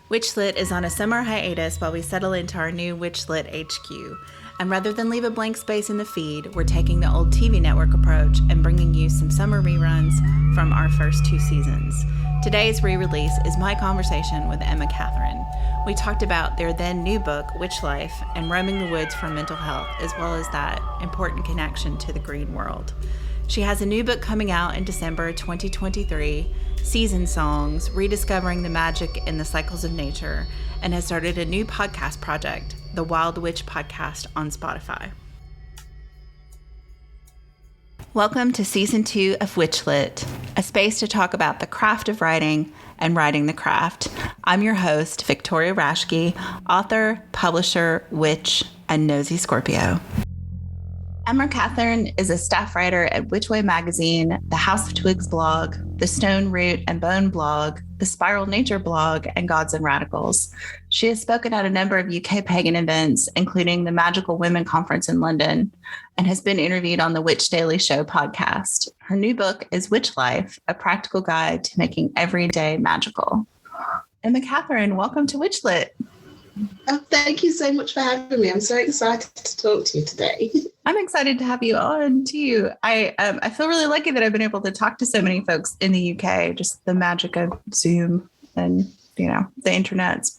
WitchLit is on a summer hiatus while we settle into our new WitchLit HQ. And rather than leave a blank space in the feed, we're taking the old TV network approach and bringing you some summer reruns from our first 2 seasons. Today's re-release is my conversation with Emma Kathryn. We talked about their then new book, Witch Life, and roaming the woods for mental health, as well as that important connection to the green world. She has a new book coming out in December 2023, Season Songs, Rediscovering the Magic in the Cycles of Nature, and has started a new podcast project, the Wild Witch Podcast on Spotify. Welcome to Season 2 of WitchLit, a space to talk about the craft of writing and writing the craft. I'm your host, Victoria Raschke, author, publisher, witch, and nosy Scorpio. Emma Kathryn is a staff writer at Witchway Magazine, the House of Twigs blog, the Stone, Root, and Bone blog, the Spiral Nature blog, and Gods and Radicals. She has spoken at a number of UK pagan events, including the Magical Women Conference in London, and has been interviewed on the Witch Daily Show podcast. Her new book is Witch Life, a practical guide to making every day magical. Emma Kathryn, welcome to WitchLit. Oh, thank you so much for having me. I'm so excited to talk to you today. I'm excited to have you on too. I feel really lucky that I've been able to talk to so many folks in the UK, just the magic of Zoom and, the internets.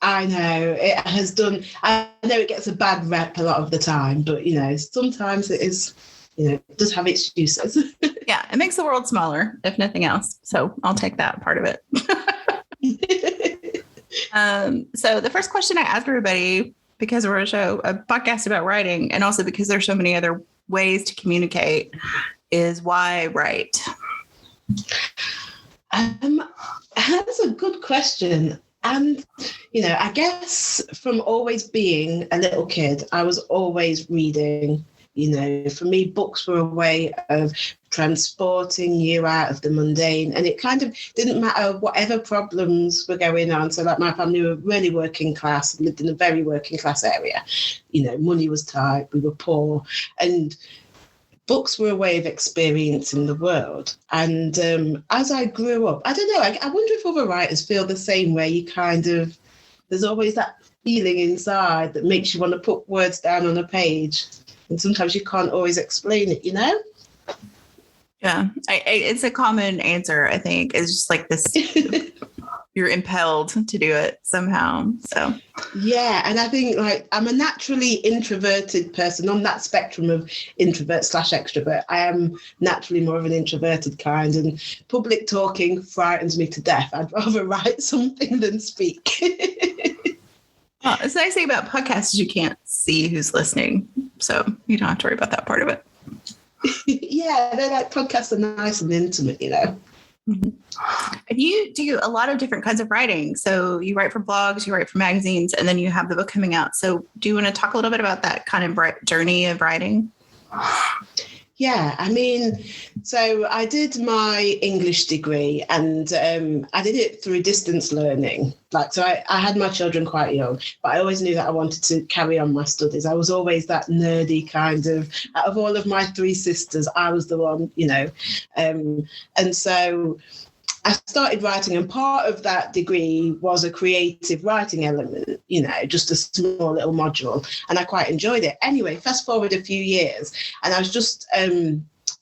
I know it has done. I know it gets a bad rep a lot of the time, but, sometimes it is, it does have its uses. Yeah, it makes the world smaller, if nothing else. So I'll take that part of it. So the first question I ask everybody, because we're a podcast about writing, and also because there's so many other ways to communicate, is why write? That's a good question. And, I guess from always being a little kid, I was always reading. For me, books were a way of transporting you out of the mundane, and it kind of didn't matter whatever problems were going on. So like my family were really working class, lived in a very working class area. Money was tight, we were poor, and books were a way of experiencing the world. And as I grew up, I don't know, I wonder if other writers feel the same way. There's always that feeling inside that makes you want to put words down on a page. And sometimes you can't always explain it, Yeah, it's a common answer, I think. It's just like this, you're impelled to do it somehow. So yeah, and I think I'm a naturally introverted person on that spectrum of introvert/extrovert. I am naturally more of an introverted kind, and public talking frightens me to death. I'd rather write something than speak. Well, it's nice thing about podcasts is you can't see who's listening, so you don't have to worry about that part of it. Yeah, they're podcasts are nice and intimate, Mm-hmm. And you do a lot of different kinds of writing. So you write for blogs, you write for magazines, and then you have the book coming out. So do you want to talk a little bit about that kind of journey of writing? Yeah, so I did my English degree, and I did it through distance learning. So I had my children quite young, but I always knew that I wanted to carry on my studies. I was always that nerdy kind of, out of all of my 3 sisters, I was the one, and so I started writing, and part of that degree was a creative writing element, just a small little module, and I quite enjoyed it. Anyway, fast forward a few years, and I was just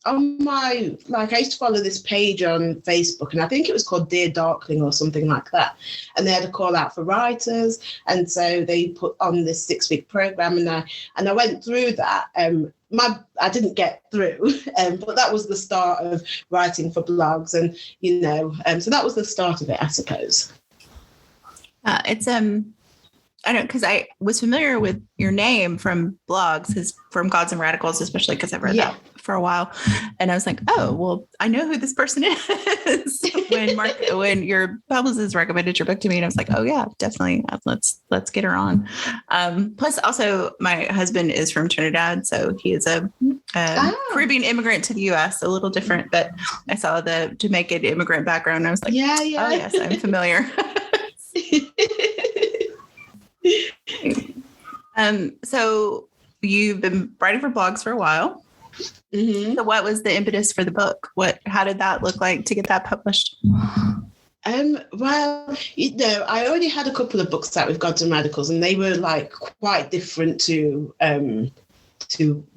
on my, I used to follow this page on Facebook, and I think it was called Dear Darkling or something like that, and they had a call out for writers, and so they put on this 6-week program, and I went through that. I didn't get through, but that was the start of writing for blogs, and so that was the start of it, I suppose. It's I don't, because I was familiar with your name from blogs, from Gods and Radicals, especially because I've read that for a while, and I was like, oh, well, I know who this person is. when your publicist recommended your book to me, and I was like, oh yeah, definitely, let's get her on. Plus, also, my husband is from Trinidad, so he is a Caribbean immigrant to the U.S. A little different, but I saw the Jamaican immigrant background, and I was like, oh yes, I'm familiar. So you've been writing for blogs for a while. Mm-hmm. So what was the impetus for the book? How did that look like to get that published? Well, I already had a couple of books out with Gods and Radicals, and they were like quite different to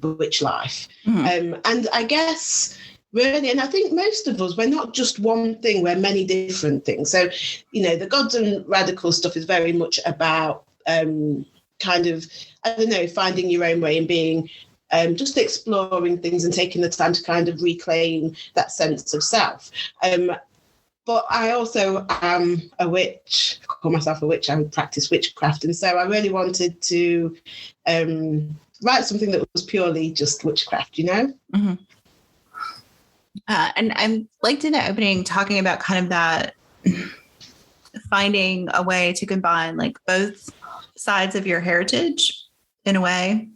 Witch Life. Mm-hmm. And I guess really, and I think most of us, we're not just one thing, we're many different things. So, the Gods and Radicals stuff is very much about kind of, I don't know, finding your own way and being just exploring things and taking the time to kind of reclaim that sense of self. But I also am a witch. I call myself a witch. I practice witchcraft. And so I really wanted to write something that was purely just witchcraft, Mm-hmm. And I liked in the opening talking about kind of that, finding a way to combine like both sides of your heritage in a way.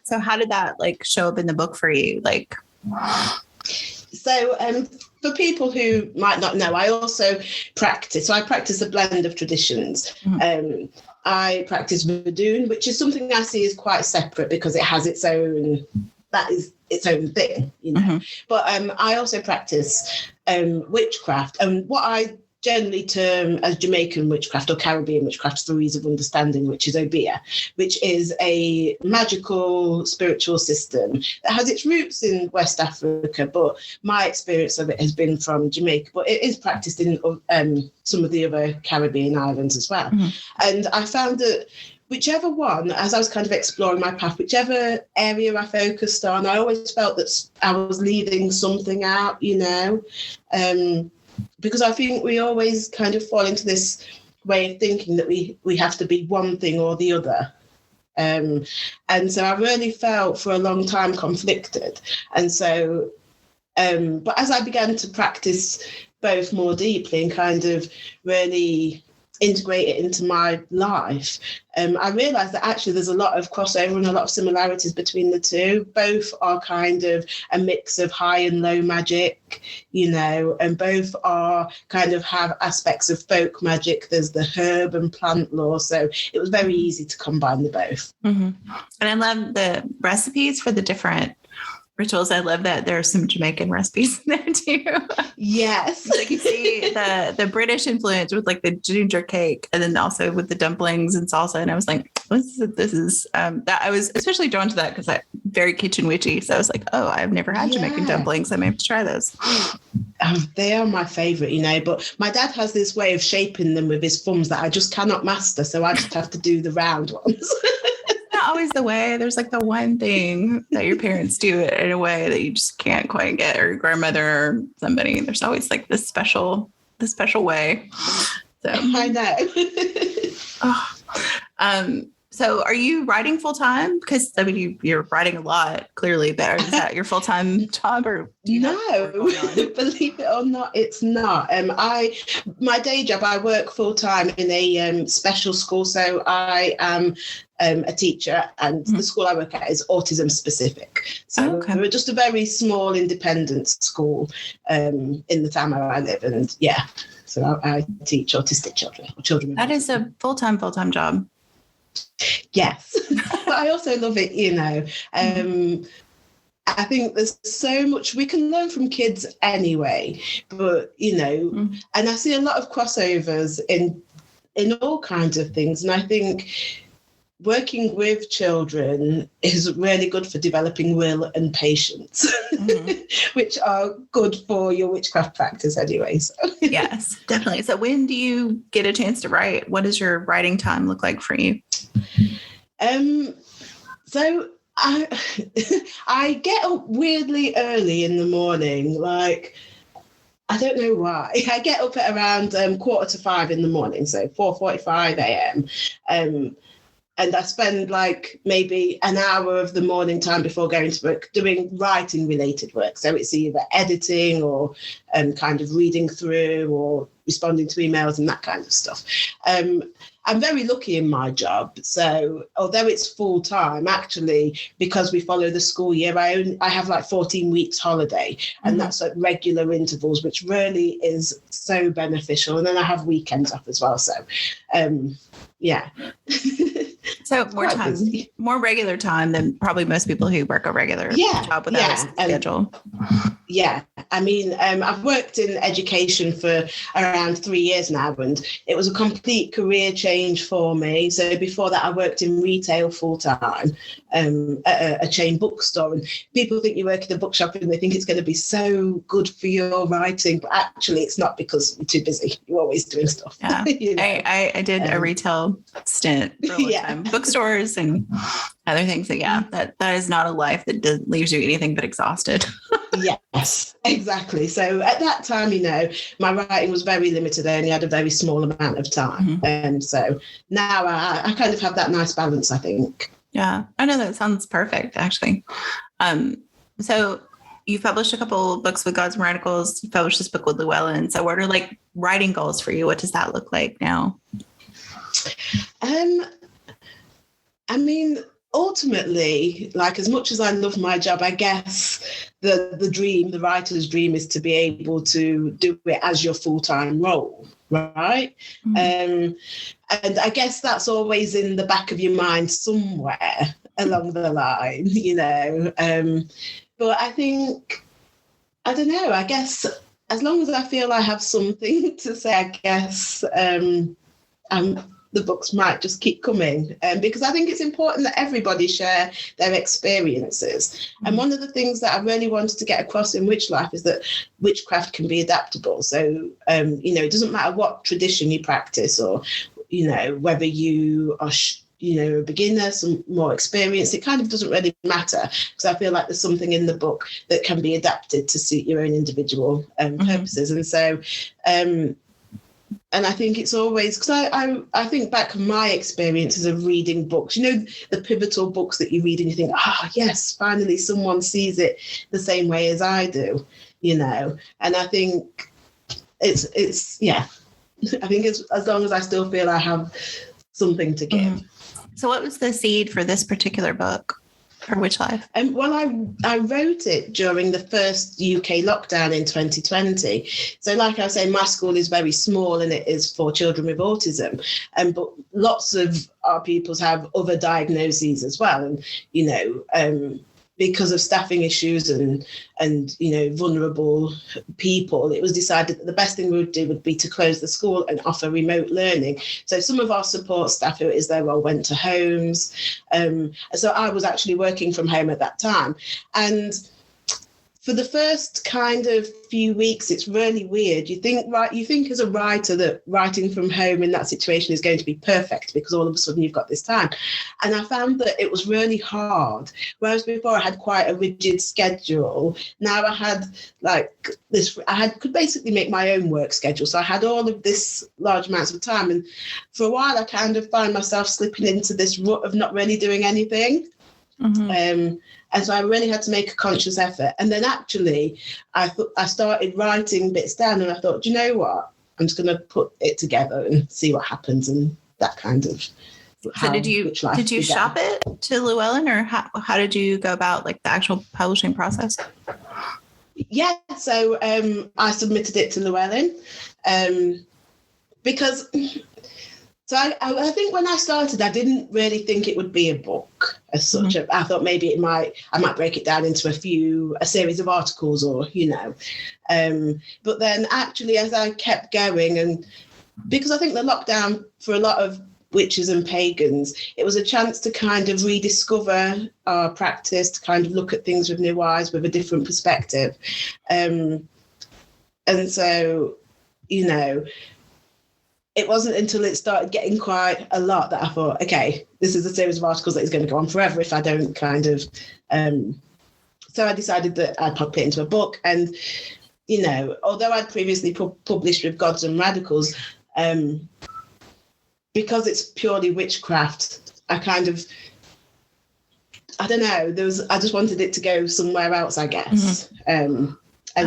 So how did that like show up in the book for you? Like, so for people who might not know, I also practice. So I practice a blend of traditions. Mm-hmm. I practice Voodoo, which is something I see as quite separate because it has its own, that is its own thing, Mm-hmm. But I also practice witchcraft, and what I generally term as Jamaican witchcraft or Caribbean witchcraft for ease of understanding, which is Obia, which is a magical spiritual system that has its roots in West Africa, but my experience of it has been from Jamaica, but it is practiced in some of the other Caribbean islands as well. Mm-hmm. And I found that whichever one, as I was kind of exploring my path, whichever area I focused on, I always felt that I was leaving something out, because I think we always kind of fall into this way of thinking that we have to be one thing or the other. And so I really felt for a long time conflicted. And so, but as I began to practice both more deeply and kind of really integrate it into my life, I realized that actually there's a lot of crossover and a lot of similarities between the two. Both are kind of a mix of high and low magic, and both are kind of have aspects of folk magic. There's the herb and plant lore, so it was very easy to combine the both. Mm-hmm. And I love the recipes for the different rituals. I love that there are some Jamaican recipes in there too. Yes. Like you see the British influence with like the ginger cake, and then also with the dumplings and salsa. And I was like, this is that I was especially drawn to that because I'm very kitchen witchy. So I was like, oh, I've never had Jamaican dumplings. I may have to try those. They are my favorite, but my dad has this way of shaping them with his thumbs that I just cannot master. So I just have to do the round ones. Always the way. There's like the one thing that your parents do it in a way that you just can't quite get, or your grandmother or somebody. There's always like this special way. So I know. So are you writing full time? Because I mean, you're writing a lot clearly, but is that your full time job, or do you No, believe it or not, it's not. My day job, I work full time in a special school, so I am a teacher, and the school I work at is autism specific. So we're just a very small independent school in the town where I live, and so I teach autistic children. That is a full-time job. Yes, but I also love it, I think there's so much we can learn from kids anyway, but and I see a lot of crossovers in all kinds of things, and I think working with children is really good for developing will and patience, which are good for your witchcraft practice anyway. So. Yes, definitely. So when do you get a chance to write? What does your writing time look like for you? So I get up weirdly early in the morning, like, I don't know why. I get up at around 4:45 in the morning, so 4:45 a.m. And I spend like maybe an hour of the morning time before going to work doing writing related work. So it's either editing or kind of reading through or responding to emails and that kind of stuff. I'm very lucky in my job. So although it's full time, actually, because we follow the school year, I have like 14 weeks holiday, and that's at regular intervals, which really is so beneficial. And then I have weekends off as well. So, yeah. So more time, more regular time than probably most people who work a regular job without a schedule. Yeah, I mean, I've worked in education for around 3 years now, and it was a complete career change for me. So before that, I worked in retail full time at a chain bookstore. And people think you work in a bookshop and they think it's going to be so good for your writing, but actually, it's not, because you're too busy. You're always doing stuff. Yeah, you know? I did a retail stint for a long time, bookstores and other things. That is not a life that leaves you anything but exhausted. Yes, exactly. So at that time, my writing was very limited. I only had a very small amount of time. And so now I kind of have that nice balance, I think. Yeah, I know that sounds perfect, actually. So you've published a couple of books with Gods and Radicals. You published this book with Llewellyn. So what are like writing goals for you? What does that look like now? I mean, ultimately, like, as much as I love my job, I guess the writer's dream is to be able to do it as your full-time role, right? And I guess that's always in the back of your mind somewhere along the line, but I think, I don't know, I guess as long as I feel I have something to say, I guess the books might just keep coming, because I think it's important that everybody share their experiences. And one of the things that I really wanted to get across in Witch Life is that witchcraft can be adaptable. So, it doesn't matter what tradition you practice, or, whether you are, a beginner, some more experienced, it kind of doesn't really matter, because I feel like there's something in the book that can be adapted to suit your own individual purposes. And so, and I think it's always, because I think back on my experiences of reading books, the pivotal books that you read and you think, yes, finally someone sees it the same way as I do, and I think it's I think it's, as long as I still feel I have something to give. So what was the seed for this particular book? For Witch Life? Well, I wrote it during the first UK lockdown in 2020. So like I was saying, my school is very small and it is for children with autism. But lots of our pupils have other diagnoses as well. And, because of staffing issues and vulnerable people, it was decided that the best thing we would do would be to close the school and offer remote learning. So some of our support staff, who it is their role, went to homes. So I was actually working from home at that time. And for the first kind of few weeks, it's really weird. You think as a writer that writing from home in that situation is going to be perfect, because all of a sudden you've got this time. And I found that it was really hard. Whereas before I had quite a rigid schedule. Now I had like this, could basically make my own work schedule. So I had all of this large amounts of time. And for a while I kind of find myself slipping into this rut of not really doing anything. And so I really had to make a conscious effort. And then actually, I started writing bits down, and I thought, you know what? I'm just going to put it together and see what happens, and that kind of. So did you shop it to Llewellyn, or how did you go about like the actual publishing process? Yeah, so I submitted it to Llewellyn because. So I think when I started, I didn't really think it would be a book as such. I thought maybe I might break it down into a series of articles, or, but then actually as I kept going, and because I think the lockdown for a lot of witches and pagans, it was a chance to kind of rediscover our practice, to kind of look at things with new eyes, with a different perspective. And so, it wasn't until it started getting quite a lot that I thought, okay, this is a series of articles that is going to go on forever if I don't kind of. So I decided that I'd pop it into a book. And, although I'd previously published with Gods and Radicals, because it's purely witchcraft, I kind of, I don't know, I just wanted it to go somewhere else, I guess. And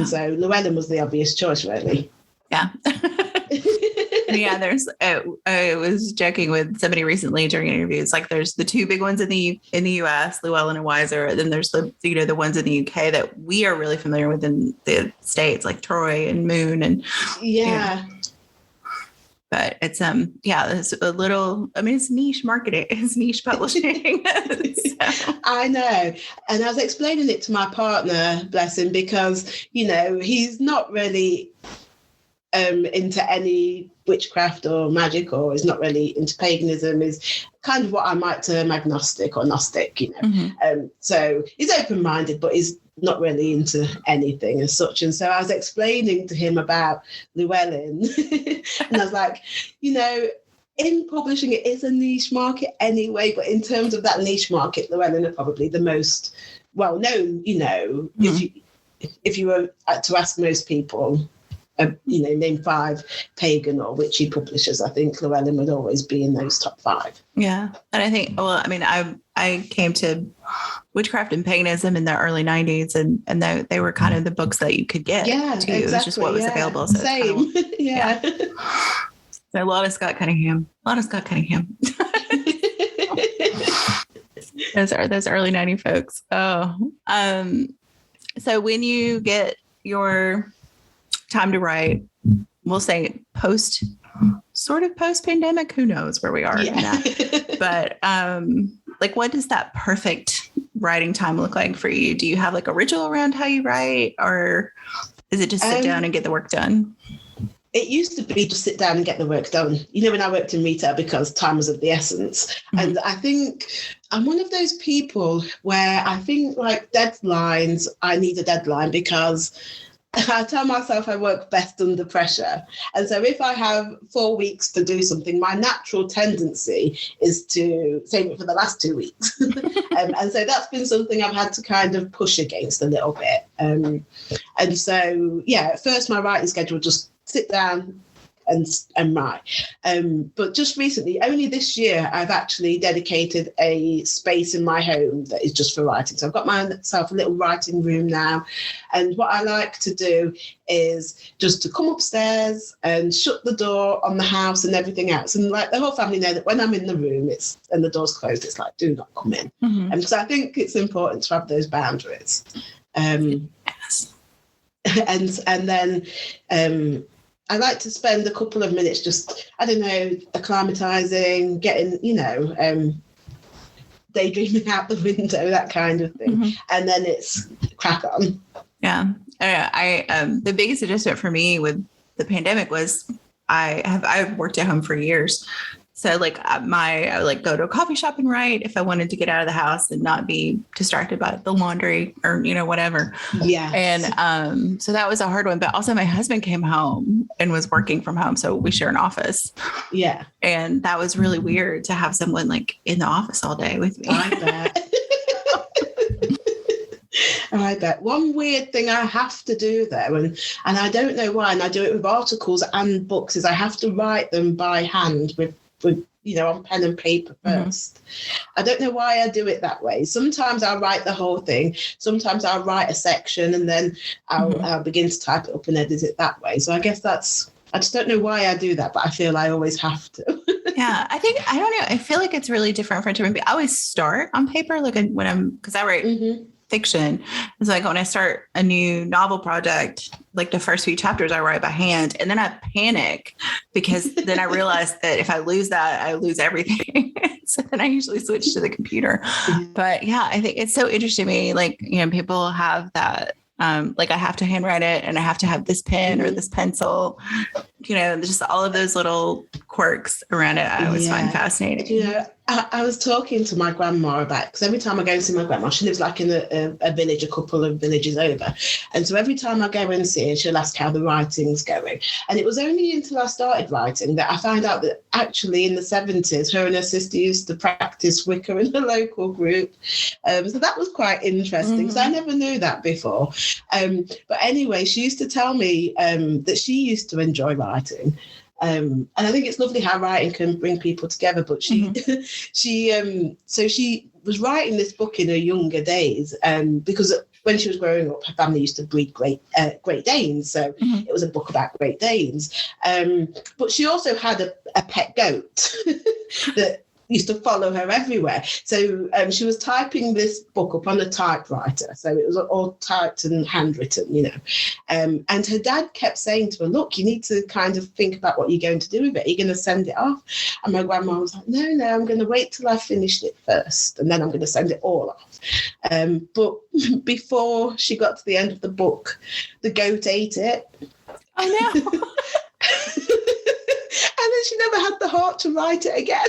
so Llewellyn was the obvious choice, really. Yeah. Yeah, I was joking with somebody recently during interviews, like there's the two big ones in the US, Llewellyn and Weiser, and then there's the ones in the UK that we are really familiar with in the States, like Troy and Moon, and But it's it's a little, I mean, it's niche marketing, it's niche publishing. So. I know. And I was explaining it to my partner, bless him, because, he's not really into any witchcraft or magic, or is not really into paganism, is kind of what I might term agnostic or Gnostic, Mm-hmm. So he's open-minded, but he's not really into anything as such. And so I was explaining to him about Llewellyn, and I was like, in publishing, it is a niche market anyway, but in terms of that niche market, Llewellyn are probably the most well-known, Mm-hmm. if you were to ask most people, name 5 pagan or witchy publishers, I think Llewellyn would always be in those top 5. Yeah. And I think, I came to witchcraft and paganism in the early 90s, and they were kind of the books that you could get. Yeah, too. exactly. It was just what was available. So same. Yeah. So a lot of Scott Cunningham. Those early 90 folks. Oh. So when you get your time to write, we'll say post pandemic, who knows where we are in that. But what does that perfect writing time look like for you? Do you have like a ritual around how you write, or is it just sit down and get the work done? It used to be just sit down and get the work done, when I worked in retail, because time was of the essence. Mm-hmm. And I think I'm one of those people where I think like deadlines, I need a deadline because I tell myself I work best under pressure. And so if I have 4 weeks to do something, my natural tendency is to save it for the last 2 weeks. And so that's been something I've had to kind of push against a little bit. And so, at first my writing schedule, just sit down and write. But just recently, only this year, I've actually dedicated a space in my home that is just for writing. So I've got myself a little writing room now. And what I like to do is just to come upstairs and shut the door on the house and everything else. And like the whole family know that when I'm in the room and the door's closed, it's like, do not come in. Mm-hmm. And so I think it's important to have those boundaries. Yes. And then I like to spend a couple of minutes just, acclimatizing, getting, daydreaming out the window, that kind of thing. Mm-hmm. And then it's crack on. Yeah. The biggest adjustment for me with the pandemic was I've worked at home for years. So I would go to a coffee shop and write if I wanted to get out of the house and not be distracted by the laundry or, whatever. Yeah. And so that was a hard one. But also my husband came home and was working from home. So we share an office. Yeah. And that was really weird to have someone like in the office all day with me. I bet. I bet. One weird thing I have to do though, and I don't know why, and I do it with articles and books, is I have to write them by hand with on pen and paper first. Mm-hmm. I don't know why I do it that way. Sometimes I'll write the whole thing. Sometimes I'll write a section and then I'll begin to type it up and edit it that way. So I guess I just don't know why I do that, but I feel I always have to. Yeah, I don't know. I feel like it's really different for different people. I always start on paper, because I write mm-hmm. fiction. It's like when I start a new novel project, like the first few chapters I write by hand, and then I panic because then I realize that if I lose that, I lose everything. So then I usually switch to the computer. Mm-hmm. But yeah, I think it's so interesting to me. Like, people have that, I have to handwrite it and I have to have this pen mm-hmm. or this pencil, just all of those little quirks around it. I always find fascinating. I was talking to my grandma about, because every time I go and see my grandma, she lives like in a village, a couple of villages over. And so every time I go and see her, she'll ask how the writing's going. And it was only until I started writing that I found out that actually in the 70s, her and her sister used to practice Wicca in a local group. So that was quite interesting, because I never knew that before. But anyway, she used to tell me that she used to enjoy writing. And I think it's lovely how writing can bring people together. But she was writing this book in her younger days, because when she was growing up, her family used to breed Great Danes. So it was a book about Great Danes. But she also had a pet goat that used to follow her everywhere. So she was typing this book up on a typewriter. So it was all typed and handwritten, you know. And her dad kept saying to her, look, you need to kind of think about what you're going to do with it. Are you going to send it off? And my grandma was like, no, I'm going to wait till I finished it first. And then I'm going to send it all off. But before she got to the end of the book, the goat ate it. Oh, no. And then she never had the heart to write it again.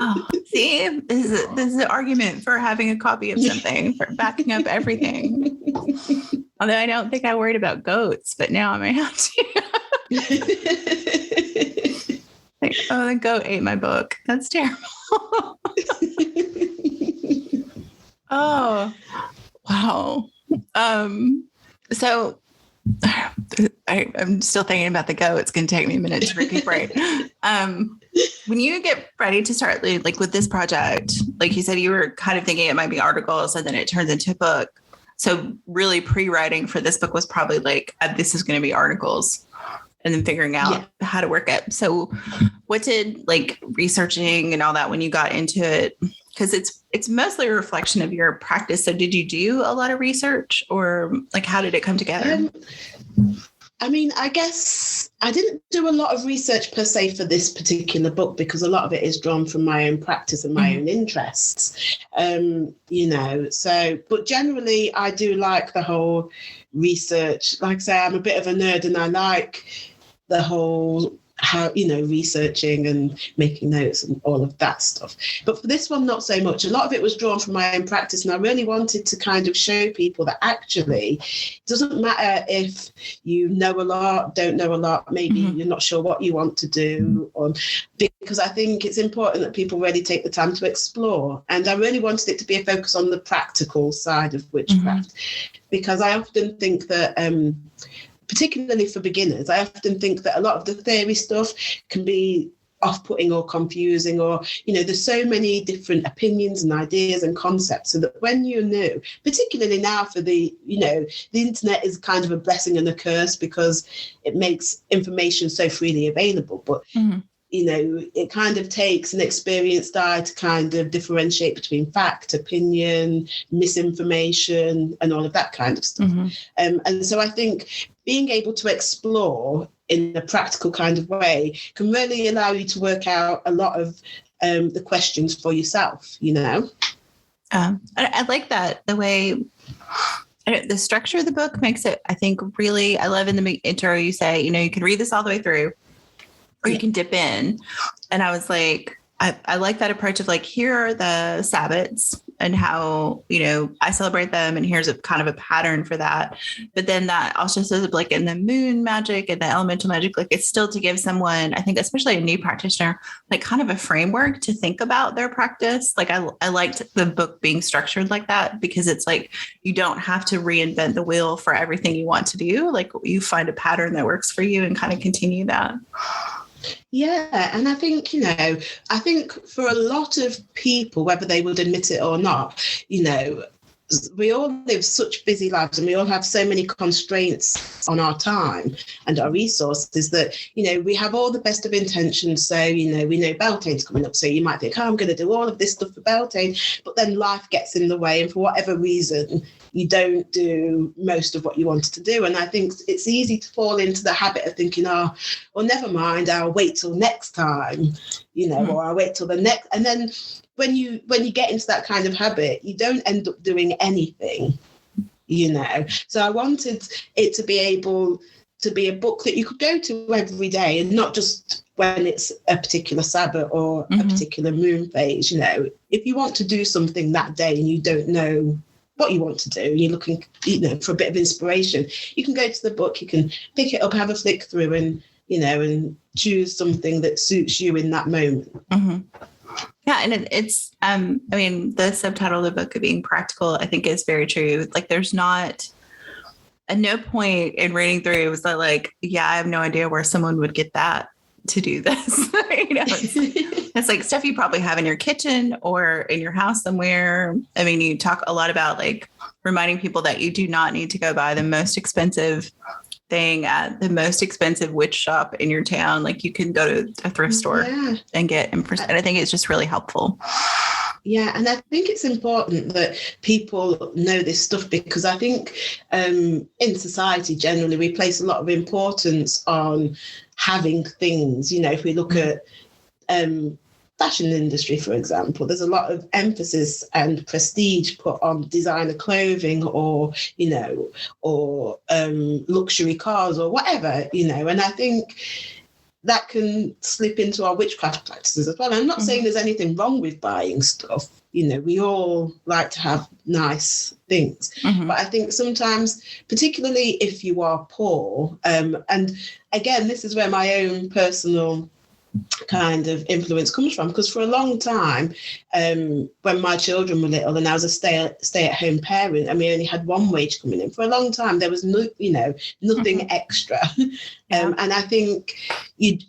Oh, see, this is an argument for having a copy of something, for backing up everything. Although I don't think I worried about goats, but now I might have to. Like, oh, the goat ate my book. That's terrible. Oh, wow. So I'm still thinking about the goat. It's going to take me a minute to recuperate. When you get ready to start, like with this project, like you said, you were kind of thinking it might be articles and then it turns into a book. So really pre-writing for this book was probably like, this is going to be articles, and then figuring out how to work it. So what did like researching and all that when you got into it? Because it's mostly a reflection of your practice. So did you do a lot of research, or like how did it come together? I mean, I guess I didn't do a lot of research per se for this particular book, because a lot of it is drawn from my own practice and my own interests, you know. So, but generally I do like the whole research. Like I say, I'm a bit of a nerd and I like the whole how, you know, researching and making notes and all of that stuff. But for this one, not so much. A lot of it was drawn from my own practice, and I really wanted to kind of show people that actually it doesn't matter if you know a lot, don't know a lot, maybe you're not sure what you want to do, or because I think it's important that people really take the time to explore. And I really wanted it to be a focus on the practical side of witchcraft, because I often think that particularly for beginners, I often think that a lot of the theory stuff can be off-putting or confusing, or, you know, there's so many different opinions and ideas and concepts, so that when you're new, particularly now for the, you know, the internet is kind of a blessing and a curse because it makes information so freely available. But you know, it kind of takes an experienced eye to kind of differentiate between fact, opinion, misinformation, and all of that kind of stuff. And so I think being able to explore in a practical kind of way can really allow you to work out a lot of the questions for yourself, you know? I like that, the way the structure of the book makes it, I think, really, I love in the intro you say, you know, you can read this all the way through, or you can dip in. And I was like, I like that approach of like, here are the Sabbats and how, you know, I celebrate them, and here's a kind of a pattern for that. But then that also says like in the moon magic and the elemental magic, like it's still to give someone, I think, especially a new practitioner, like kind of a framework to think about their practice. Like I liked the book being structured like that, because it's like, you don't have to reinvent the wheel for everything you want to do. Like you find a pattern that works for you and kind of continue that. Yeah, and I think, you know, I think for a lot of people, whether they would admit it or not, you know, we all live such busy lives and we all have so many constraints on our time and our resources that, you know, we have all the best of intentions. So, you know, we know Beltane's coming up. So you might think, oh, I'm going to do all of this stuff for Beltane. But then life gets in the way. And for whatever reason, you don't do most of what you wanted to do. And I think it's easy to fall into the habit of thinking, oh, well, never mind, I'll wait till next time, you know, or I'll wait till the next. And then when you get into that kind of habit, you don't end up doing anything, you know. So I wanted it to be able to be a book that you could go to every day, and not just when it's a particular Sabbath or a particular moon phase. You know, if you want to do something that day and you don't know what you want to do, you're looking, you know, for a bit of inspiration, you can go to the book, you can pick it up, have a flick through, and, you know, and choose something that suits you in that moment. Yeah. And it's, I mean, the subtitle of the book of being practical, I think is very true. Like there's not, at no point in reading through it was that like, yeah, I have no idea where someone would get that to do this. You know, it's like stuff you probably have in your kitchen or in your house somewhere. I mean, you talk a lot about like reminding people that you do not need to go buy the most expensive thing at the most expensive witch shop in your town. Like you can go to a thrift store and get and I think it's just really helpful. Yeah, and I think it's important that people know this stuff, because I think in society generally we place a lot of importance on having things. You know, if we look at fashion industry, for example, there's a lot of emphasis and prestige put on designer clothing, or, you know, or luxury cars or whatever, you know, and I think that can slip into our witchcraft practices as well. I'm not saying there's anything wrong with buying stuff. You know, we all like to have nice things. But I think sometimes, particularly if you are poor, and again, this is where my own personal kind of influence comes from, because for a long time, when my children were little and I was a stay-at-home parent and we only had one wage coming in, for a long time there was nothing extra. And I think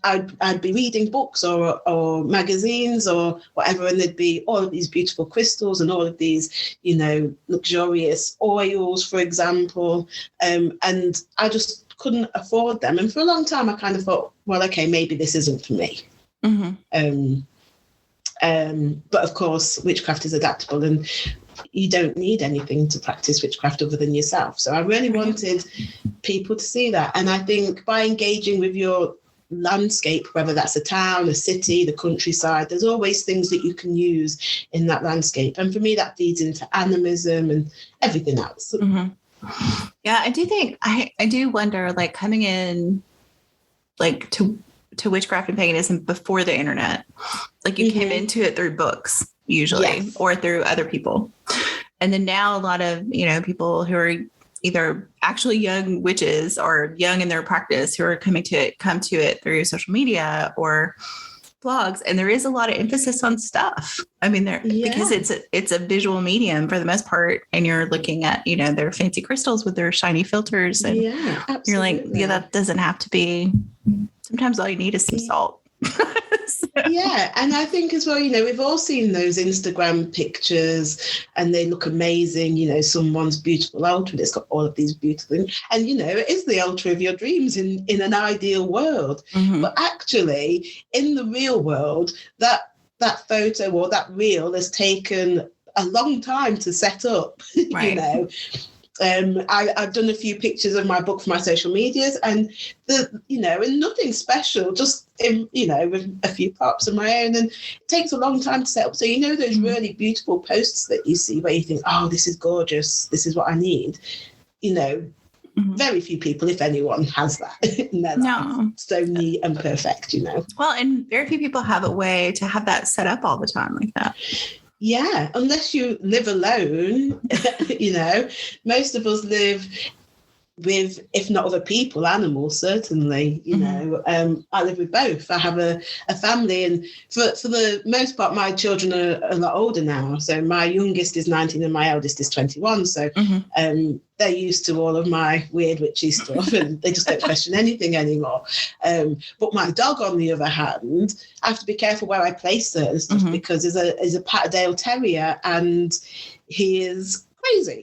I'd be reading books or magazines or whatever, and there'd be all of these beautiful crystals and all of these, you know, luxurious oils, for example, and I just couldn't afford them. And for a long time I kind of thought, well, okay, maybe this isn't for me. But of course witchcraft is adaptable, and you don't need anything to practice witchcraft other than yourself. So I really wanted people to see that. And I think by engaging with your landscape, whether that's a town, a city, the countryside, there's always things that you can use in that landscape. And for me that feeds into animism and everything else. Yeah, I do think I do wonder, like, coming in like to witchcraft and paganism before the internet, like you came into it through books usually, or through other people. And then now a lot of, you know, people who are either actually young witches or young in their practice who are come to it through social media or blogs, and there is a lot of emphasis on stuff. I mean, because it's a visual medium for the most part, and you're looking at, you know, their fancy crystals with their shiny filters, and you're like, yeah, that doesn't have to be. Sometimes all you need is some salt. Yeah, and I think as well, you know, we've all seen those Instagram pictures and they look amazing, you know, someone's beautiful altar, it's got all of these beautiful things, and you know, it is the altar of your dreams in an ideal world. But actually in the real world, that photo or that reel has taken a long time to set up. You know, I've done a few pictures of my book for my social medias, and and nothing special, just with a few props of my own, and it takes a long time to set up. So you know those really beautiful posts that you see where you think, oh, this is gorgeous, this is what I need. You know, very few people, if anyone, has that in their life. So neat and perfect. You know. Well, and very few people have a way to have that set up all the time like that. Yeah, unless you live alone, you know, most of us live with, if not other people, animals, certainly, you know. I live with both. I have a family, and for the most part, my children are a lot older now. So my youngest is 19 and my eldest is 21. So they're used to all of my weird witchy stuff, and they just don't question anything anymore. But my dog, on the other hand, I have to be careful where I place certain stuff, because he's a Patterdale Terrier, and he is crazy.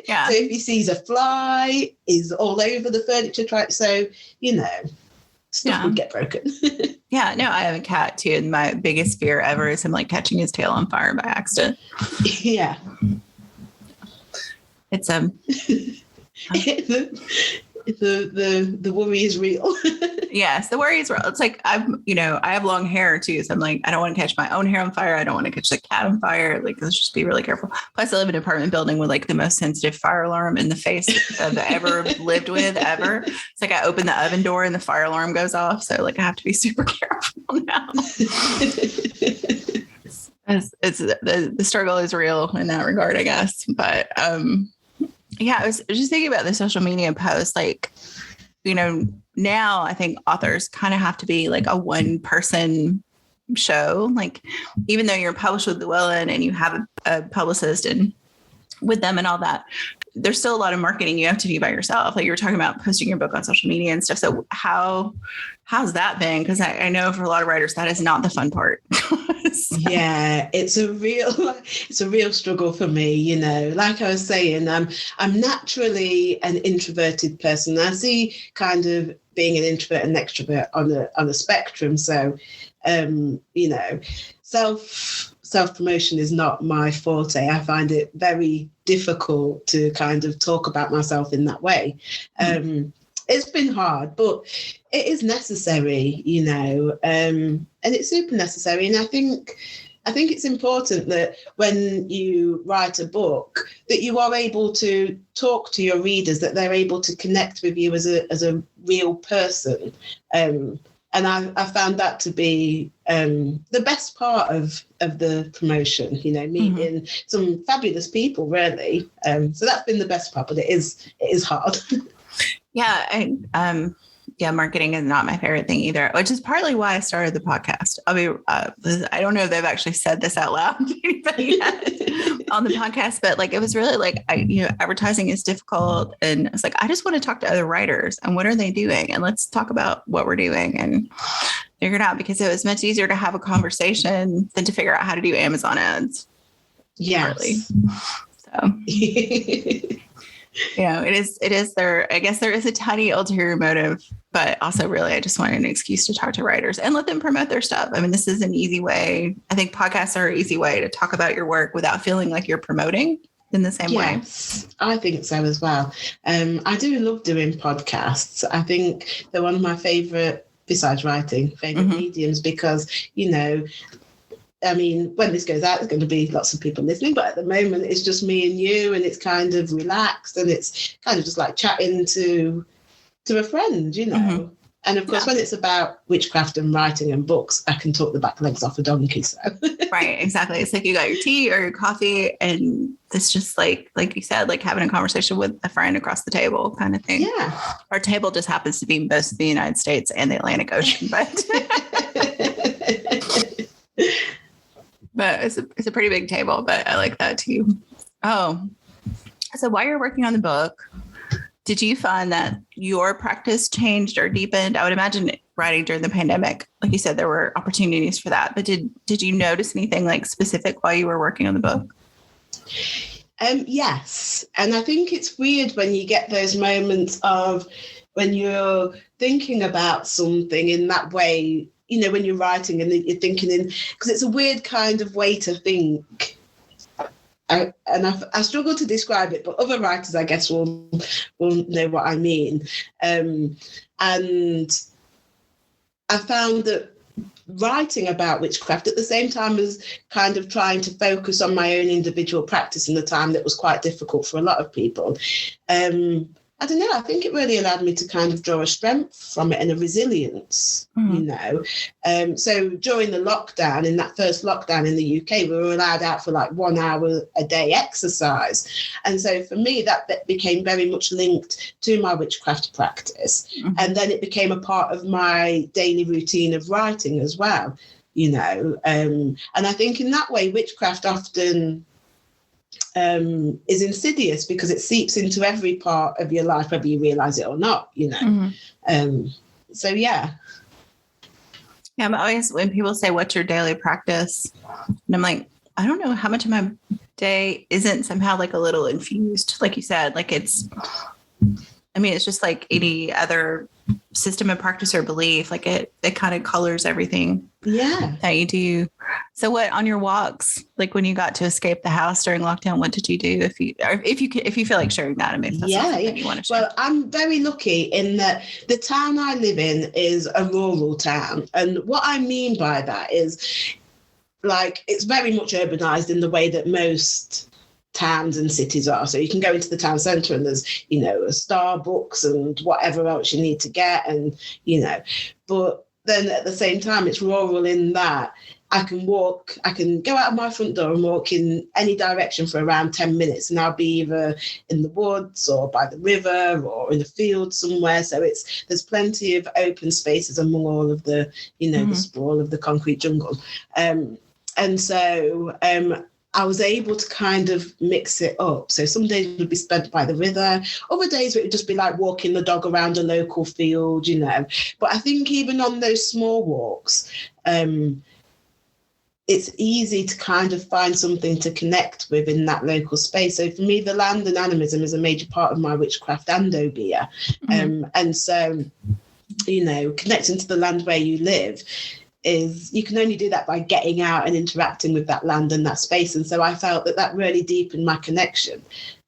So if he sees a fly, he's all over the furniture. So, you know, stuff would get broken. No, I have a cat too, and my biggest fear ever is him like catching his tail on fire by accident. It's the worry is real. Yes, the worry is real. It's like I have long hair too, so I'm like, I don't want to catch my own hair on fire. I don't want to catch the cat on fire. Like, let's just be really careful. Plus, I live in an apartment building with like the most sensitive fire alarm in the face I've ever lived with ever. It's like I open the oven door and the fire alarm goes off. So like I have to be super careful now. It's the struggle is real in that regard, I guess. But I was just thinking about the social media posts, like, you know, now I think authors kind of have to be like a one person show. Like, even though you're published with Llewellyn and you have a publicist and with them and all that, there's still a lot of marketing you have to do by yourself. Like you were talking about posting your book on social media and stuff. So how's that been? Because I know for a lot of writers, that is not the fun part. Yeah, it's a real struggle for me, you know. Like I was saying, I'm naturally an introverted person. I see kind of being an introvert and extrovert on a spectrum. So, you know, self-promotion is not my forte. I find it very difficult to kind of talk about myself in that way. It's been hard, but it is necessary, you know, and it's super necessary. And I think it's important that when you write a book, that you are able to talk to your readers, that they're able to connect with you as a real person. And I found that to be the best part of the promotion, you know, meeting some fabulous people, really. So that's been the best part, but it is hard. Yeah. Marketing is not my favorite thing either, which is partly why I started the podcast. I don't know if they've actually said this out loud to anybody yet on the podcast, but like, it was really like, advertising is difficult. And it's like, I just want to talk to other writers and what are they doing? And let's talk about what we're doing and figure it out, because it was much easier to have a conversation than to figure out how to do Amazon ads. Yes. So it is there. I guess there is a tiny ulterior motive, but also really, I just wanted an excuse to talk to writers and let them promote their stuff. I mean, this is an easy way. I think podcasts are an easy way to talk about your work without feeling like you're promoting in the same way. Yes, I think so as well. I do love doing podcasts. I think they're one of my favorite, besides writing, mediums, because, you know, I mean, when this goes out, there's going to be lots of people listening, but at the moment it's just me and you, and it's kind of relaxed, and it's kind of just like chatting to a friend, you know. And of course, when it's about witchcraft and writing and books, I can talk the back legs off a donkey. So right, exactly. It's like you got your tea or your coffee, and it's just like you said, like having a conversation with a friend across the table, kind of thing. Yeah, our table just happens to be both the United States and the Atlantic Ocean, but it's a pretty big table, but I like that too. Oh, so while you're working on the book, did you find that your practice changed or deepened? I would imagine writing during the pandemic, like you said, there were opportunities for that, but did you notice anything like specific while you were working on the book? Yes. And I think it's weird when you get those moments of when you're thinking about something in that way, you know, when you're writing and you're thinking because it's a weird kind of way to think. I struggle to describe it, but other writers, I guess, will know what I mean. And I found that writing about witchcraft at the same time as kind of trying to focus on my own individual practice in the time that was quite difficult for a lot of people. I don't know, I think it really allowed me to kind of draw a strength from it and a resilience, you know. So during the lockdown, in that first lockdown in the UK, we were allowed out for like 1 hour a day exercise. And so for me, that became very much linked to my witchcraft practice. And then it became a part of my daily routine of writing as well, you know. And I think in that way, witchcraft often is insidious because it seeps into every part of your life, whether you realize it or not, you know. So yeah, I'm always, when people say, what's your daily practice? And I'm like, I don't know how much of my day isn't somehow like a little infused, like you said. Like it's just like any other system of practice or belief. Like it kind of colors everything that you do. So what, on your walks, like when you got to escape the house during lockdown, what did you do? If you feel like sharing that, I mean, that's something you want to share. Well, I'm very lucky in that the town I live in is a rural town. And what I mean by that is, like, it's very much urbanized in the way that most towns and cities are. So you can go into the town centre and there's, you know, a Starbucks and whatever else you need to get, and, you know, but then at the same time, it's rural in that I can go out of my front door and walk in any direction for around 10 minutes, and I'll be either in the woods or by the river or in a field somewhere. So there's plenty of open spaces among all of the, you know, the sprawl of the concrete jungle. And so I was able to kind of mix it up. So some days would be spent by the river, other days it would just be like walking the dog around a local field, you know. But I think even on those small walks, it's easy to kind of find something to connect with in that local space. So for me, the land and animism is a major part of my witchcraft and obia. And so, you know, connecting to the land where you live is, you can only do that by getting out and interacting with that land and that space. And so I felt that really deepened my connection.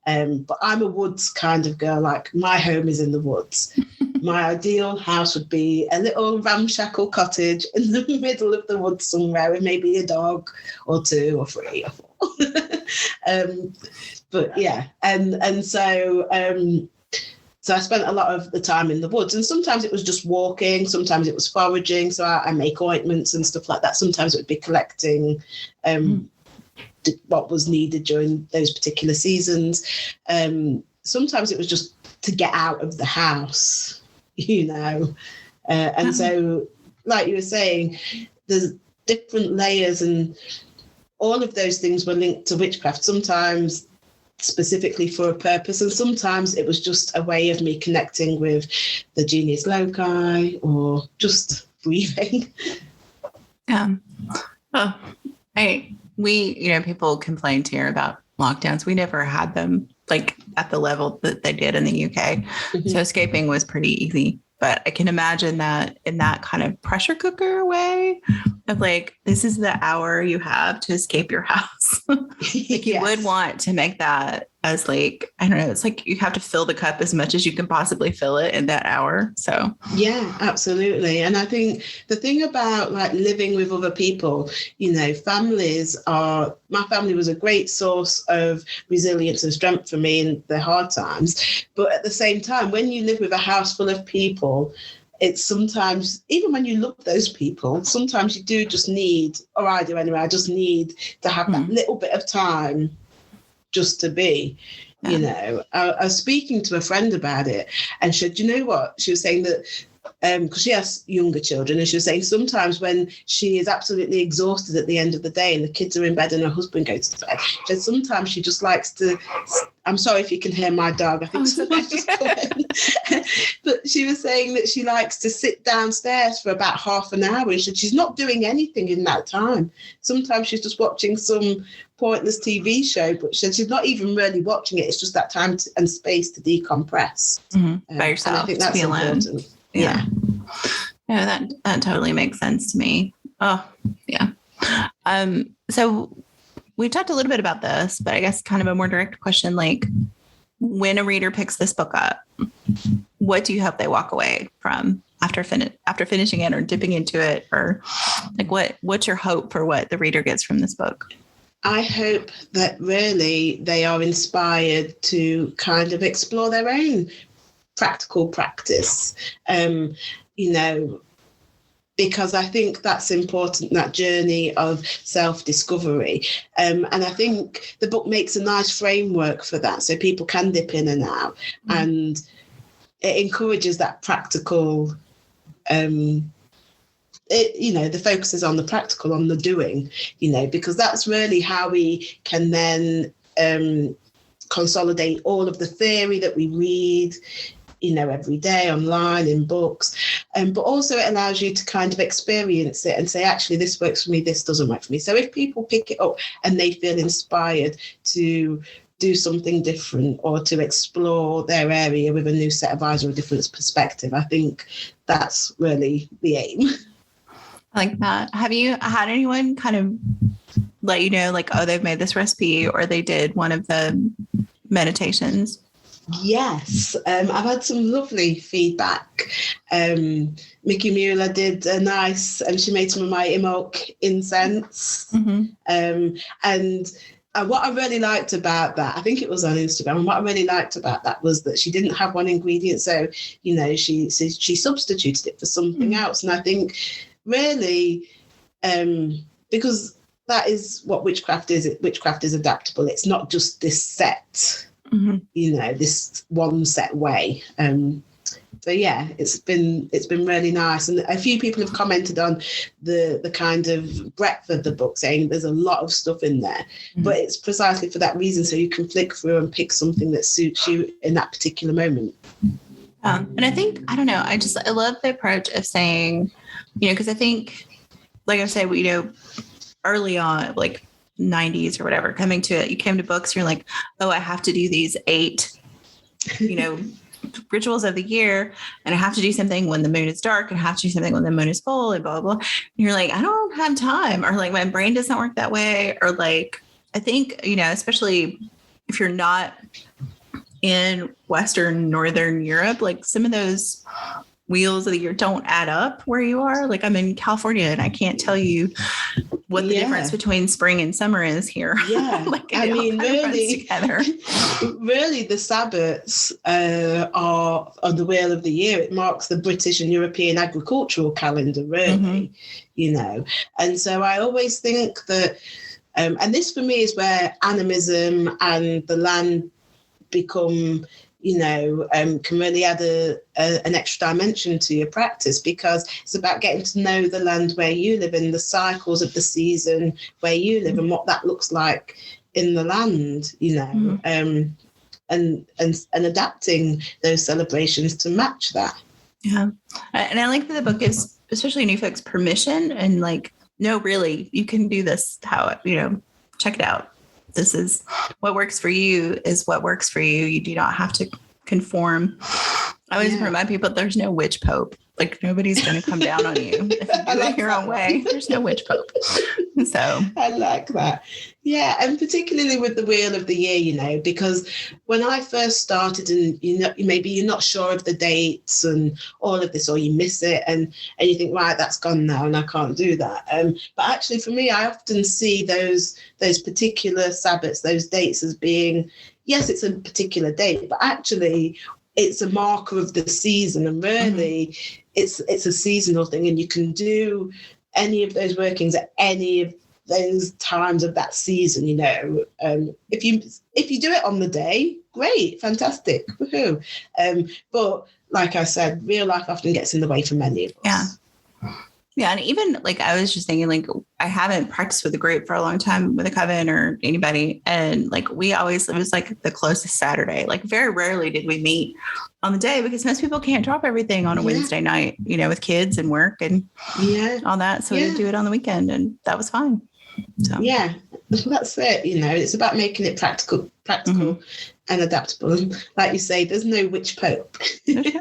But I'm a woods kind of girl, like my home is in the woods. My ideal house would be a little ramshackle cottage in the middle of the woods somewhere with maybe a dog or 2 or 3 or 4. But yeah, and so I spent a lot of the time in the woods, and sometimes it was just walking, sometimes it was foraging. So I make ointments and stuff like that. Sometimes it would be collecting what was needed during those particular seasons. Sometimes it was just to get out of the house, you know. And so, like you were saying, there's different layers, and all of those things were linked to witchcraft, sometimes specifically for a purpose, and sometimes it was just a way of me connecting with the genius loci or just breathing. People complained here about lockdowns. We never had them like at the level that they did in the UK. So escaping was pretty easy. But I can imagine that in that kind of pressure cooker way of like, this is the hour you have to escape your house. Like you would want to make that as like, I don't know, it's like you have to fill the cup as much as you can possibly fill it in that hour. So yeah, absolutely. And I think the thing about like living with other people, you know, my family was a great source of resilience and strength for me in the hard times. But at the same time, when you live with a house full of people, it's sometimes, even when you love those people, sometimes you do just need, or I do anyway, I just need to have that little bit of time just to be, you know. I was speaking to a friend about it, and she said, you know what? She was saying that, because she has younger children, and she was saying sometimes when she is absolutely exhausted at the end of the day and the kids are in bed and her husband goes to bed, she said sometimes she just likes to, I'm sorry if you can hear my dog, I think someone's just come in. But she was saying that she likes to sit downstairs for about half an hour, and she's not doing anything in that time. Sometimes she's just watching some pointless TV show, but she's not even really watching it. It's just that time and space to decompress. By yourself, and I think that's important. Yeah. No, that totally makes sense to me. Oh, yeah. So we talked a little bit about this, but I guess kind of a more direct question, like when a reader picks this book up, what do you hope they walk away from after finishing it or dipping into it? Or like what's your hope for what the reader gets from this book? I hope that really they are inspired to kind of explore their own practical practice, you know, because I think that's important, that journey of self-discovery. And I think the book makes a nice framework for that, so people can dip in and out. And it encourages that practical, you know, the focus is on the practical, on the doing, you know, because that's really how we can then consolidate all of the theory that we read, you know, every day online in books. But also it allows you to kind of experience it and say, actually, this works for me, this doesn't work for me. So if people pick it up and they feel inspired to do something different or to explore their area with a new set of eyes or a different perspective, I think that's really the aim. I like that. Have you had anyone kind of let you know, like, oh, they've made this recipe or they did one of the meditations? Yes, I've had some lovely feedback. Mickey Mueller did a nice, and she made some of my Imolk incense. And what I really liked about that, I think it was on Instagram, and what I really liked about that was that she didn't have one ingredient. So, you know, she substituted it for something else. And I think really, because that is what witchcraft is. Witchcraft is adaptable. It's not just this set, you know, this one set way. So yeah, it's been really nice, and a few people have commented on the kind of breadth of the book, saying there's a lot of stuff in there, but it's precisely for that reason, so you can flick through and pick something that suits you in that particular moment. And I think, I don't know, I love the approach of saying, because I think, like I said, early on, like 90s or whatever, coming to it, you came to books, you're like, oh, I have to do these 8, rituals of the year, and I have to do something when the moon is dark, and I have to do something when the moon is full, and blah, blah, blah. And you're like, I don't have time, or like my brain doesn't work that way. Or like, I think, especially if you're not in Western, Northern Europe, like some of those wheels of the year don't add up where you are. Like I'm in California and I can't tell you what the difference between spring and summer is here. Yeah. Like I mean, really, really the Sabbats are on the wheel of the year. It marks the British and European agricultural calendar, really, And so I always think that, and this for me is where animism and the land become, can really add an extra dimension to your practice, because it's about getting to know the land where you live and the cycles of the season where you live and what that looks like in the land, and adapting those celebrations to match that. Yeah. And I like that the book gives, especially new folks, permission and like, no, really, you can do this how, check it out. This is what works for you is what works for you. You do not have to conform. I always remind people there's no witch pope. Like nobody's going to come down on you. If you do it your own way, there's no witch pope. So I like that. Yeah. And particularly with the wheel of the year, because when I first started and, maybe you're not sure of the dates and all of this, or you miss it and you think, right, that's gone now and I can't do that. But actually for me, I often see those particular Sabbats, those dates as being, yes, it's a particular date, but actually it's a marker of the season, and really it's a seasonal thing, and you can do any of those workings at any of those times of that season. If you do it on the day, great, fantastic, woohoo. But like I said, real life often gets in the way for many of us. Yeah. And even like, I was just thinking, like, I haven't practiced with a group for a long time with a coven or anybody. And like, it was like the closest Saturday, like very rarely did we meet on the day, because most people can't drop everything on a Wednesday night, with kids and work and all that. So we do it on the weekend, and that was fine. So. Yeah, that's it. It's about making it practical and adaptable. Like you say, there's no witch pope. There's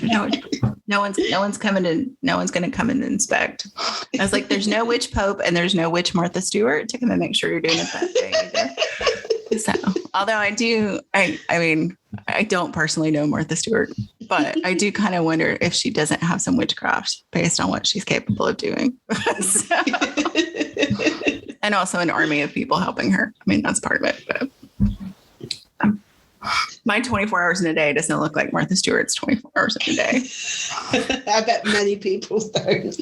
no witch pope. No one's coming in. No one's going to come in and inspect. I was like, there's no witch pope and there's no witch Martha Stewart to come and make sure you're doing it that way either. So, although I don't personally know Martha Stewart, but I do kind of wonder if she doesn't have some witchcraft based on what she's capable of doing. So, and also an army of people helping her. I mean, that's part of it. But my 24 hours in a day doesn't look like Martha Stewart's 24 hours in a day. I bet many people don't.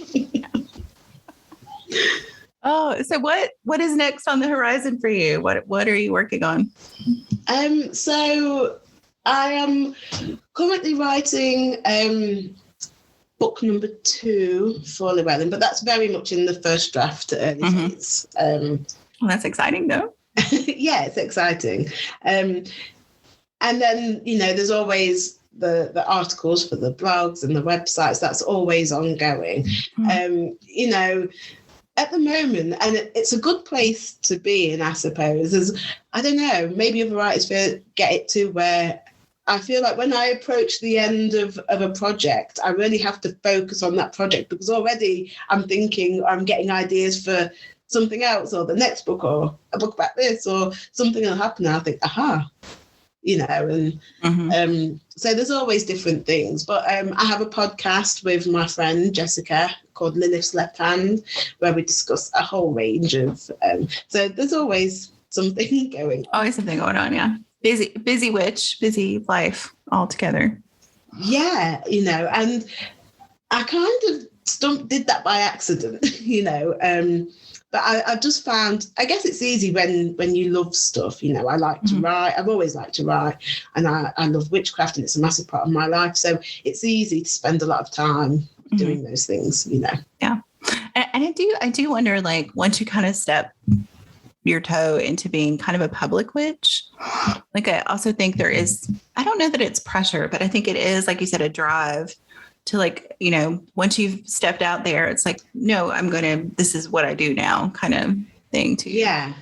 Oh, so what is next on the horizon for you? What are you working on? So I am currently writing book number 2 for Llewellyn, but that's very much in the first draft early phase. Well, that's exciting though. Yeah, it's exciting. And then, there's always the articles for the blogs and the websites. That's always ongoing. At the moment, and it's a good place to be in, I suppose, is, I don't know, maybe other writers get it to where I feel like when I approach the end of a project, I really have to focus on that project, because already I'm thinking I'm getting ideas for something else, or the next book, or a book about this, or something will happen. And I think, aha, so there's always different things. But I have a podcast with my friend Jessica called Lilith's Left Hand, where we discuss a whole range of, so there's always something going on. Always something going on, yeah. Busy witch, busy life altogether. Yeah, and I kind of did that by accident, But I've just found, I guess it's easy when you love stuff. You know, I like to write. I've always liked to write, and I love witchcraft, and it's a massive part of my life. So it's easy to spend a lot of time doing those things. You know. Yeah, and I do wonder, like, once you kind of step your toe into being kind of a public witch, like, I also think there is, I don't know that it's pressure, but I think it is, like you said, a drive to, like, you know, once you've stepped out there, it's like, no, this is what I do now kind of thing too. Yeah,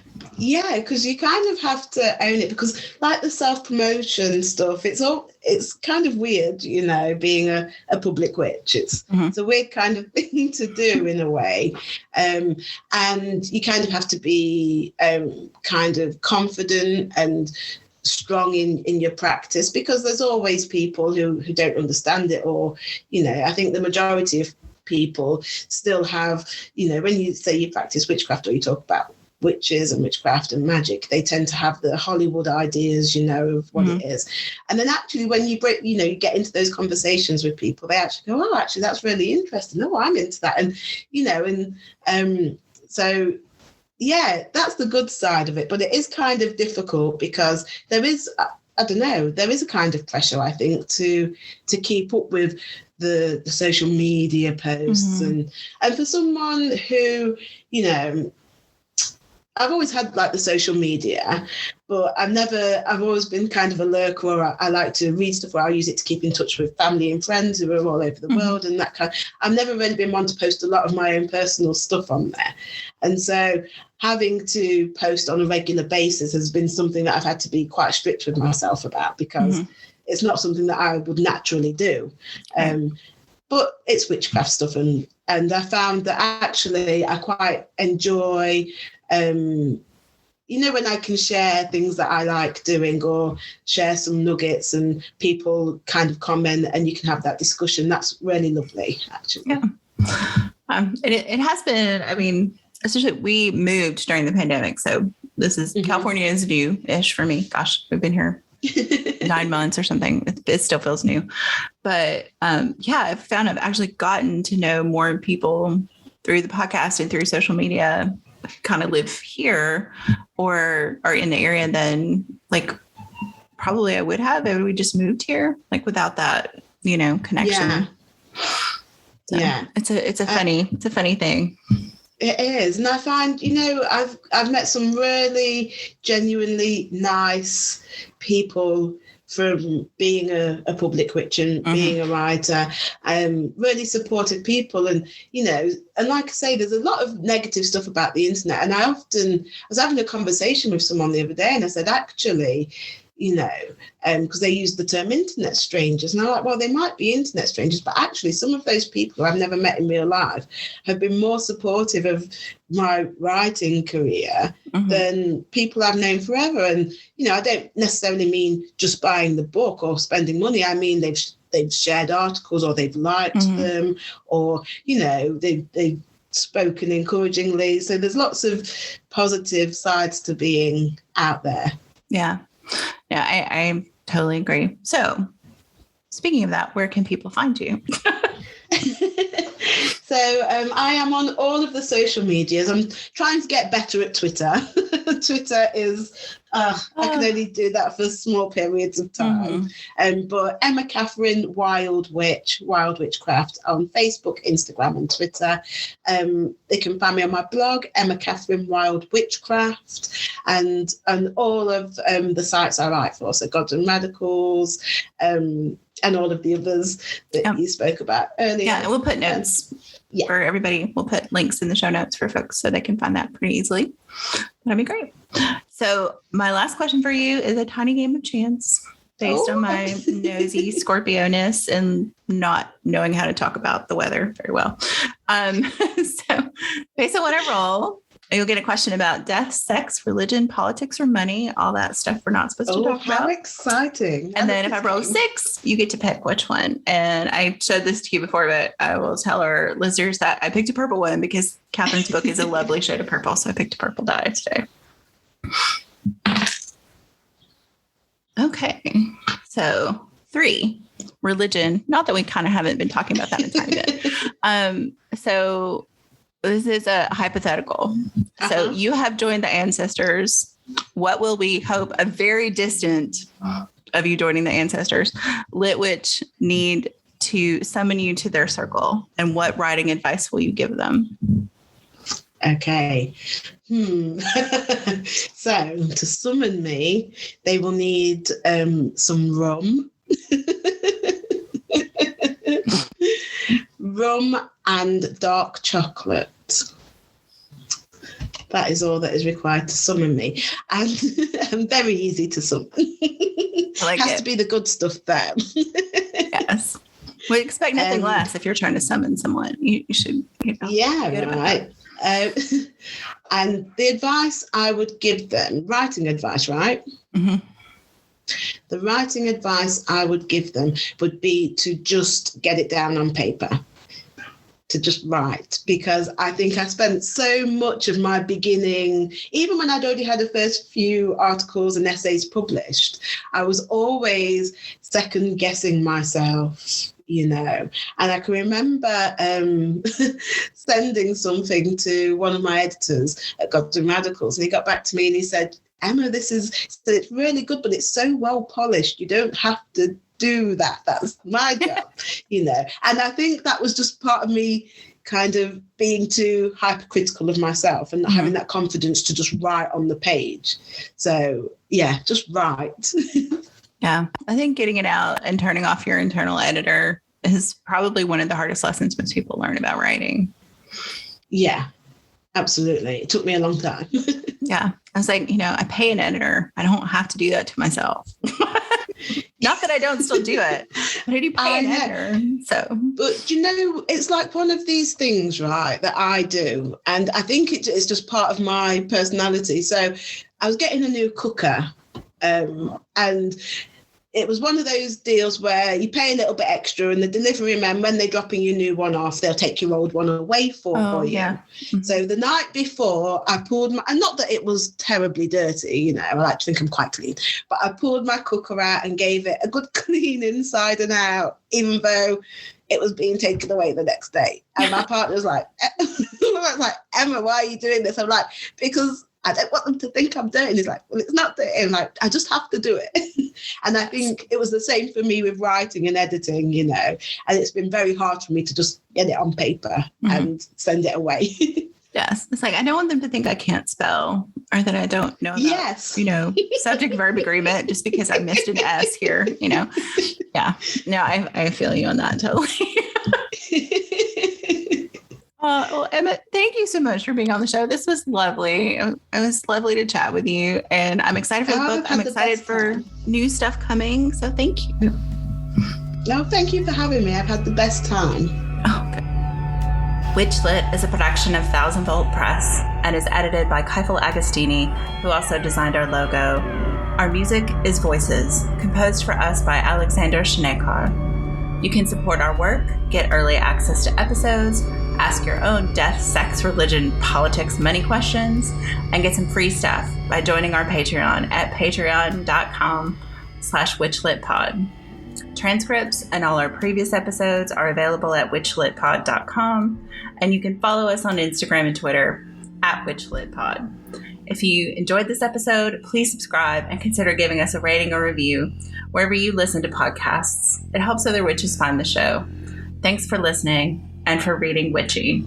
because you kind of have to own it, because like the self-promotion stuff, it's kind of weird, you know, being a public witch. It's a weird kind of thing to do in a way. And you kind of have to be kind of confident and strong in your practice, because there's always people who don't understand it, or, you know, I think the majority of people still have, you know, when you say you practice witchcraft or you talk about witches and witchcraft and magic, they tend to have the Hollywood ideas, you know, of what it is. And then actually when you you get into those conversations with people, they actually go, oh, actually that's really interesting. Oh, I'm into that. And, you know, and so yeah, that's the good side of it. But it is kind of difficult, because there is, I don't know, there is a kind of pressure, I think, to keep up with the social media posts. And for someone who, you know, I've always had like the social media, but I've always been kind of a lurker, or I like to read stuff, where I use it to keep in touch with family and friends who are all over the world, and that kind of, I've never really been one to post a lot of my own personal stuff on there. And so having to post on a regular basis has been something that I've had to be quite strict with myself about, because it's not something that I would naturally do. But it's witchcraft stuff, and I found that actually I quite enjoy, you know, when I can share things that I like doing, or share some nuggets and people kind of comment and you can have that discussion. That's really lovely, actually. Yeah. It has been, I mean, especially we moved during the pandemic. So this is, California is new-ish for me. Gosh, we've been here 9 months or something. It still feels new. But yeah, I've found I've actually gotten to know more people through the podcast and through social media who kind of live here or are in the area than like probably I would have if we just moved here, like without that, you know, connection. Yeah. So it's a funny thing. It is. And I find, you know, I've met some really genuinely nice people from being a public witch and being a writer, really supportive people. And, you know, and like I say, there's a lot of negative stuff about the internet. And I was having a conversation with someone the other day, and I said, actually, you know, because they use the term internet strangers. And I'm like, well, they might be internet strangers, but actually some of those people who I've never met in real life have been more supportive of my writing career than people I've known forever. And, you know, I don't necessarily mean just buying the book or spending money. I mean, they've shared articles, or they've liked them, or, you know, they've spoken encouragingly. So there's lots of positive sides to being out there. Yeah. Yeah, I totally agree. So speaking of that, where can people find you? So I am on all of the social medias. I'm trying to get better at Twitter. Twitter is, I can only do that for small periods of time. But Emma Kathryn, Wild Witchcraft on Facebook, Instagram and Twitter. They can find me on my blog, Emma Kathryn Wild Witchcraft, and all of the sites I write for. So Gods and Radicals, and all of the others that you spoke about earlier. Yeah, and we'll put notes for everybody. We'll put links in the show notes for folks so they can find that pretty easily. That'd be great. So my last question for you is a tiny game of chance based on my nosy Scorpio-ness and not knowing how to talk about the weather very well. So based on what I roll, you'll get a question about death, sex, religion, politics, or money, all that stuff we're not supposed to talk about. How exciting. And then if I roll 6, you get to pick which one. And I showed this to you before, but I will tell our listeners that I picked a purple one because Catherine's book is a lovely shade of purple. So I picked a purple die today. Okay. So 3, religion. Not that we kind of haven't been talking about that in time yet. So this is a hypothetical. So you have joined the ancestors. What will we hope a very distant of you joining the ancestors lit witch need to summon you to their circle? And what writing advice will you give them? Okay. So to summon me, they will need some rum. Rum and dark chocolate. That is all that is required to summon me. And I'm very easy to summon. It has to be the good stuff there. Yes. We expect nothing less if you're trying to summon someone. You should. Yeah, right. And the advice I would give them, writing advice, right? Mm-hmm. The writing advice I would give them would be to just get it down on paper, to just write, because I think I spent so much of my beginning, even when I'd already had the first few articles and essays published, I was always second guessing myself, you know. And I can remember sending something to one of my editors at Godwin Radicals, and he got back to me and he said, Emma, it's really good, but it's so well polished. You don't have to do that. That's my job, you know. And I think that was just part of me kind of being too hypercritical of myself and not having that confidence to just write on the page. So, yeah, just write. Yeah, I think getting it out and turning off your internal editor is probably one of the hardest lessons most people learn about writing. Yeah, absolutely. It took me a long time. Yeah. I was like, I pay an editor. I don't have to do that to myself. Not that I don't still do it, but I do pay an editor. So, but it's like one of these things, right, that I do. And I think it's just part of my personality. So I was getting a new cooker and it was one of those deals where you pay a little bit extra and the delivery men, when they're dropping your new one off, they'll take your old one away for you. Yeah. Mm-hmm. So the night before I pulled and not that it was terribly dirty, I like to think I'm quite clean, but I pulled my cooker out and gave it a good clean inside and out, even though it was being taken away the next day. And my partner was like, Emma, why are you doing this? I'm like, because I don't want them to think I'm dirty. And he's like, well, it's not dirty. I'm like, I just have to do it. And I think it was the same for me with writing and editing, and it's been very hard for me to just get it on paper and send it away. Yes. It's like, I don't want them to think I can't spell or that I don't know about, subject verb agreement just because I missed an S here, Yeah. No, I feel you on that totally. Well, Emma, thank you so much for being on the show. This was lovely. It was lovely to chat with you. And I'm excited for the book. I'm excited for new stuff coming. So thank you. No, thank you for having me. I've had the best time. Oh, good. WitchLit is a production of Thousand Volt Press and is edited by Keifel Agostini, who also designed our logo. Our music is Voices, composed for us by Alexander Shanekar. You can support our work, get early access to episodes, ask your own death, sex, religion, politics, money questions, and get some free stuff by joining our Patreon at patreon.com/witchlitpod. Transcripts and all our previous episodes are available at witchlitpod.com, and you can follow us on Instagram and Twitter at witchlitpod. If you enjoyed this episode, please subscribe and consider giving us a rating or review wherever you listen to podcasts. It helps other witches find the show. Thanks for listening and for reading witchy.